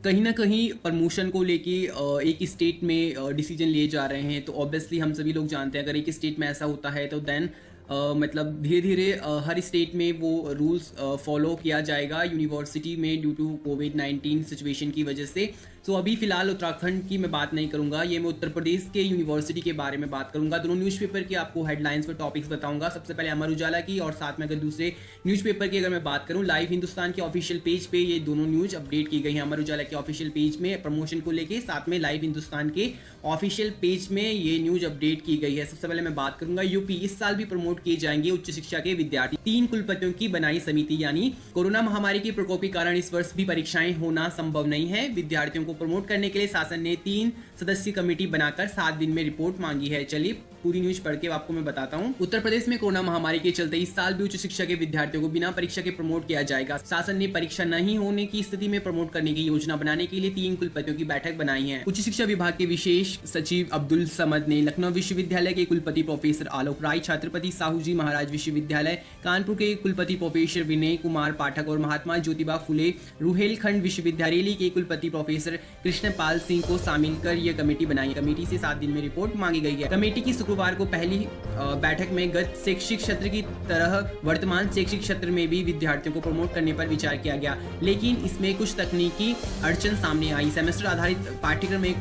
कहीं न कहीं प्रमोशन को लेके एक स्टेट में डिसीजन लिए जा रहे हैं, तो ऑब्वियसली हम सभी लोग जानते हैं अगर एक स्टेट में ऐसा होता है तो देन मतलब धीरे-धीरे हर स्टेट में वो रूल्स फॉलो किया जाएगा यूनिवर्सिटी में ड्यू टू कोविड-19 सिचुएशन की वजह से। सो अभी फ़िलहाल उत्तराखंड की मैं बात नहीं करूँगा, ये मैं उत्तर प्रदेश के यूनिवर्सिटी के बारे में बात करूँगा। दोनों न्यूज़पेपर की आपको हेडलाइंस व टॉपिक्स बताऊँगा। सबसे पहले अमर उजाला की और साथ में अगर दूसरे न्यूज़पेपर की अगर मैं बात करूँ, लाइव हिंदुस्तान के ऑफिशियल पेज पे ये दोनों न्यूज़ अपडेट की गई हैं। अमर उजाला के ऑफिशियल पेज में प्रमोशन को लेके, साथ में लाइव हिंदुस्तान के ऑफिशियल पेज में ये न्यूज़ अपडेट की गई है। सबसे पहले मैं बात करूँगा यूपी, इस साल भी प्रमोट किए जाएंगे उच्च शिक्षा के विद्यार्थी। 3 कुलपतियों की बनाई समिति, यानी कोरोना महामारी के प्रकोप के कारण इस वर्ष भी परीक्षाएं होना संभव नहीं है। विद्यार्थियों को प्रमोट करने के लिए शासन ने 3 सदस्यीय कमेटी बनाकर 7 दिन में रिपोर्ट मांगी है। चलिए पूरी न्यूज पढ़ के आपको मैं बताता हूं। उत्तर प्रदेश में कोरोना महामारी के चलते इस साल भी उच्च शिक्षा के विद्यार्थियों को बिना परीक्षा के प्रमोट किया जाएगा। शासन ने परीक्षा नहीं होने की स्थिति में प्रमोट करने की योजना बनाने के लिए 3 कुलपतियों की बैठक बनाई है। उच्च शिक्षा विभाग के विशेष सचिव अब्दुल समद ने लखनऊ विश्वविद्यालय के कुलपति प्रोफेसर आलोक राय, छत्रपति साहू जी महाराज विश्वविद्यालय कानपुर के कुलपति प्रोफेसर विनय कुमार पाठक और महात्मा ज्योतिबा फुले रुहेलखंड विश्वविद्यालय के कुलपति प्रोफेसर कृष्णपाल सिंह को शामिल कर यह कमेटी बनाई। कमेटी से 7 दिन में रिपोर्ट मांगी गई है। कमेटी की शुक्रवार को पहली बैठक में गत शैक्षिक सत्र की तरह वर्तमान शैक्षिक सत्र में भी विद्यार्थियों को प्रमोट करने पर विचार किया गया, लेकिन इसमें कुछ तकनीकी अड़चन सामने आई। सेमेस्टर आधारित पाठ्यक्रम में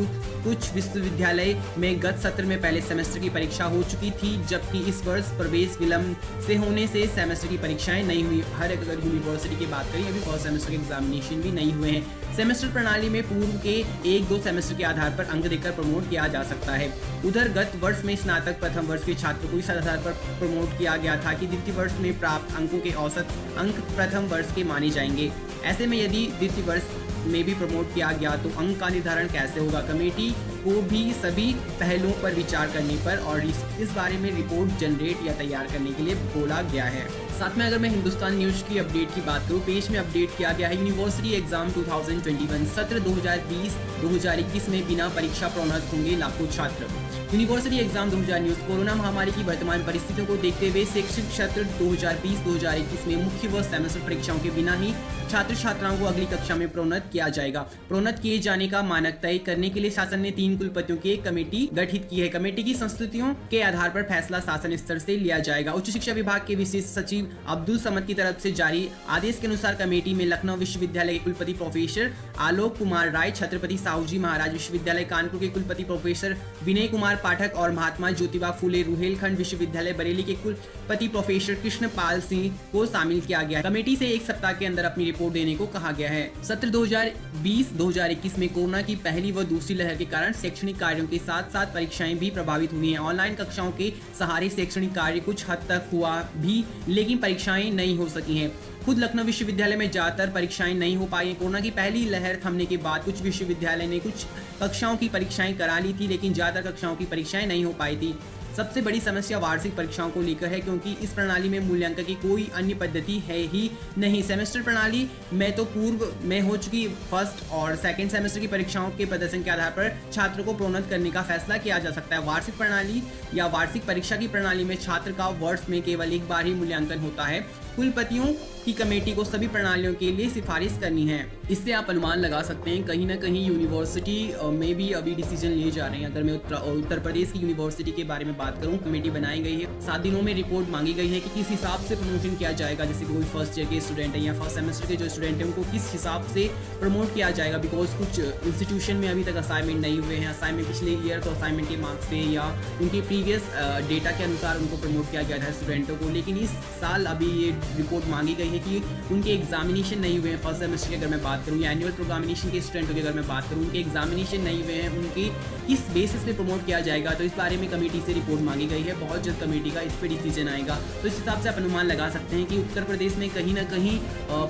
कुछ विश्वविद्यालय में गत सत्र में पहले सेमेस्टर की परीक्षा हो चुकी थी, जबकि इस वर्ष प्रवेश विलंब से होने से सेमेस्टर की परीक्षाएं नहीं हुई। हर अगर यूनिवर्सिटी की बात करें, अभी फर्स्ट सेमेस्टर के एग्जामिनेशन भी नहीं हुए हैं। सेमेस्टर प्रणाली में पूर्व के 1-2 सेमेस्टर के आधार पर अंक देकर प्रमोट किया जा सकता है। उधर गत वर्ष में स्नातक प्रथम वर्ष के छात्र को इस आधार पर प्रमोट किया गया था कि द्वितीय वर्ष में प्राप्त अंकों के औसत अंक प्रथम वर्ष के माने जाएंगे। ऐसे में यदि द्वितीय वर्ष में भी प्रमोट किया गया तो अंक का निर्धारण कैसे होगा? कमेटी को भी सभी पहलुओं पर विचार करने पर और इस बारे में रिपोर्ट जनरेट या तैयार करने के लिए बोला गया है। साथ में अगर मैं हिंदुस्तान न्यूज की अपडेट की बात करूँ, पेज में अपडेट किया गया है यूनिवर्सिटी एग्जाम 2021 सत्र 2020-2021 में बिना परीक्षा प्रोन्नत होंगे लाखों छात्र। यूनिवर्सिटी एग्जाम 2020 कोरोना महामारी की वर्तमान परिस्थितियों को देखते हुए शैक्षिक सत्र 2020-2021 में मुख्य व सेमेस्टर परीक्षाओं के बिना ही छात्र छात्राओं को अगली कक्षा में प्रोन्नत किया जाएगा। प्रोन्नत किए जाने का मानक तय करने के लिए शासन ने 3 कुलपतियों की एक कमेटी गठित की है। कमेटी की संस्तुतियों के आधार पर फैसला शासन स्तर से लिया जाएगा। उच्च शिक्षा विभाग के विशेष सचिव अब्दुल समद की तरफ से जारी आदेश के अनुसार कमेटी में लखनऊ विश्वविद्यालय के कुलपति प्रोफेसर आलोक कुमार राय, छत्रपति साहू जी महाराज विश्वविद्यालय कानपुर के कुलपति प्रोफेसर विनय कुमार पाठक और महात्मा ज्योतिबा फुले रुहेलखंड विश्वविद्यालय बरेली के कुलपति प्रोफेसर कृष्णपाल सिंह को शामिल किया गया। कमेटी से 1 सप्ताह के अंदर अपनी रिपोर्ट देने को कहा गया है। सत्र 2020-2021 में कोरोना की पहली व दूसरी लहर के कारण शैक्षणिक कार्यों के साथ साथ परीक्षाएं भी प्रभावित हुई हैं। ऑनलाइन कक्षाओं के सहारे शैक्षणिक कार्य कुछ हद तक हुआ भी, लेकिन परीक्षाएं नहीं हो सकी हैं। खुद लखनऊ विश्वविद्यालय में ज्यादातर परीक्षाएं नहीं हो पाई। कोरोना की पहली लहर थमने के बाद कुछ विश्वविद्यालय ने कुछ कक्षाओं की परीक्षाएं करा ली थी, लेकिन ज्यादातर कक्षाओं की परीक्षाएं नहीं हो पाई थी। सबसे बड़ी समस्या वार्षिक परीक्षाओं को लेकर है, क्योंकि इस प्रणाली में मूल्यांकन की कोई अन्य पद्धति है ही नहीं। सेमेस्टर प्रणाली में तो पूर्व में हो चुकी फर्स्ट और सेकंड सेमेस्टर की परीक्षाओं के प्रदर्शन के आधार पर छात्र को प्रोन्नत करने का फैसला किया जा सकता है। वार्षिक प्रणाली या वार्षिक परीक्षा की प्रणाली में छात्र का वर्ष में केवल एक बार ही मूल्यांकन होता है। कुलपतियों की कमेटी को सभी प्रणालियों के लिए सिफारिश करनी है। इससे आप अनुमान लगा सकते हैं कहीं ना कहीं यूनिवर्सिटी में भी अभी डिसीजन लिए जा रहे हैं। अगर मैं उत्तर प्रदेश की यूनिवर्सिटी के बारे में बात करूं, कमेटी बनाई गई है, 7 दिनों में रिपोर्ट मांगी गई है कि किस हिसाब से प्रमोशन किया जाएगा। जैसे कोई फर्स्ट ईयर के स्टूडेंट है या फर्स्ट सेमेस्टर के जो स्टूडेंट है, उनको किस हिसाब से प्रमोट किया जाएगा। बिकॉज कुछ इंस्टीट्यूशन में अभी तक असाइनमेंट नहीं हुए हैं। असाइनमेंट पिछले ईयर तो असाइनमेंट के मार्क्स पे या उनके प्रीवियस डेटा के अनुसार उनको प्रमोट किया गया था स्टूडेंटों को, लेकिन इस साल अभी ये रिपोर्ट मांगी गई है कि उनके एग्जामिनेशन नहीं हुए हैं। फर्स्ट सेमेस्टर की अगर मैं बात करूँ या एनुअल प्रोग्रामिनेशन के स्टूडेंटों की अगर मैं बात करूँ, उनके एग्जामिनेशन नहीं हुए हैं, उनके किस बेसिस पे प्रमोट किया जाएगा, तो इस बारे में कमेटी से रिपोर्ट मांगी गई है। बहुत जल्द कमेटी का इस पर डिसीजन आएगा। तो इस हिसाब से आप अनुमान लगा सकते हैं कि उत्तर प्रदेश में कहीं ना कहीं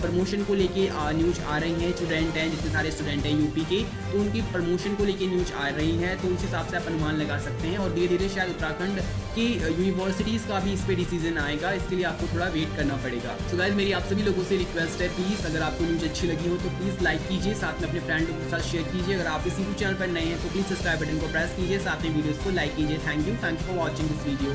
प्रमोशन को लेके न्यूज आ रही है। स्टूडेंट हैं, जितने सारे स्टूडेंट हैं यूपी के, तो उनकी प्रमोशन को लेके न्यूज आ रही है। तो उस हिसाब से आप अनुमान लगा सकते हैं और धीरे धीरे शायद उत्तराखंड की यूनिवर्सिटीज़ का भी इस पर डिसीजन आएगा। इसके लिए आपको थोड़ा वेट करना पड़ेगा। सो गाइस, मेरी आप सभी लोगों से रिक्वेस्ट है, प्लीज़ अगर आपको न्यूज़ अच्छी लगी हो तो प्लीज़ लाइक कीजिए, साथ में अपने फ्रेंड के साथ शेयर कीजिए। अगर आप इस यूट्यूब चैनल पर नए हैं तो प्लीज़ सब्सक्राइब बटन को प्रेस कीजिए, साथ में वीडियोज़ को लाइक कीजिए। Thank you for watching this video.